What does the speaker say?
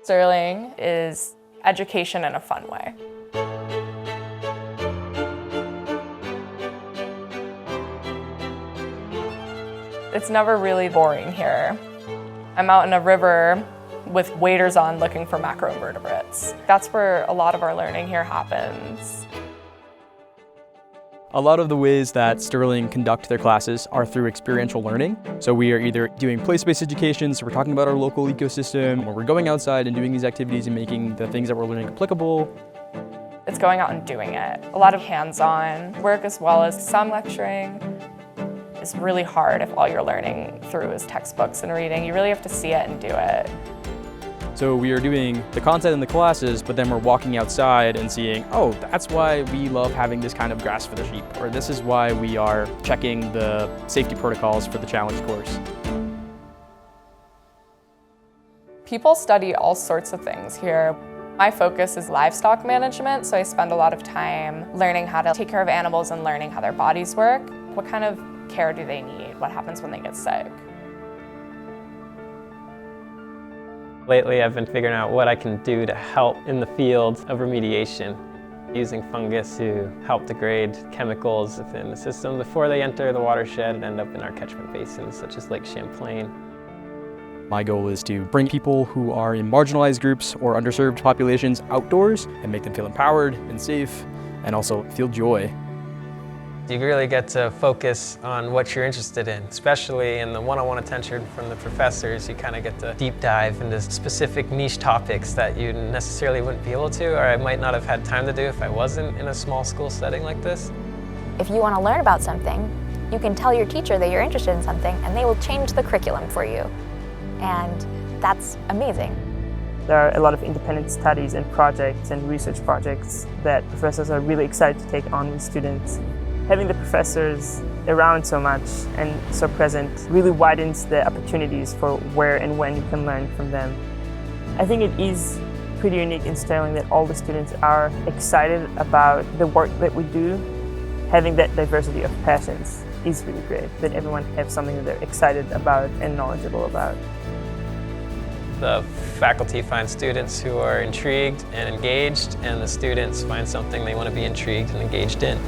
Sterling is education in a fun way. It's never really boring here. I'm out in a river with waders on looking for macroinvertebrates. That's where a lot of our learning here happens. A lot of the ways that Sterling conduct their classes are through experiential learning. So we are either doing place-based education, so we're talking about our local ecosystem, or we're going outside and doing these activities and making the things that we're learning applicable. It's going out and doing it. A lot of hands-on work as well as some lecturing. It's really hard if all you're learning through is textbooks and reading. You really have to see it and do it. So we are doing the content in the classes, but then we're walking outside and seeing, oh, that's why we love having this kind of grass for the sheep, or this is why we are checking the safety protocols for the challenge course. People study all sorts of things here. My focus is livestock management, so I spend a lot of time learning how to take care of animals and learning how their bodies work. What kind of care do they need? What happens when they get sick? Lately, I've been figuring out what I can do to help in the field of remediation, using fungus to help degrade chemicals within the system before they enter the watershed and end up in our catchment basins, such as Lake Champlain. My goal is to bring people who are in marginalized groups or underserved populations outdoors and make them feel empowered and safe and also feel joy. You really get to focus on what you're interested in, especially in the one-on-one attention from the professors. You kind of get to deep dive into specific niche topics that you necessarily wouldn't be able to, or I might not have had time to do if I wasn't in a small school setting like this. If you want to learn about something, you can tell your teacher that you're interested in something and they will change the curriculum for you. And that's amazing. There are a lot of independent studies and projects and research projects that professors are really excited to take on with students. Having the professors around so much and so present really widens the opportunities for where and when you can learn from them. I think it is pretty unique in Sterling that all the students are excited about the work that we do. Having that diversity of passions is really great, that everyone has something that they're excited about and knowledgeable about. The faculty find students who are intrigued and engaged, and the students find something they want to be intrigued and engaged in.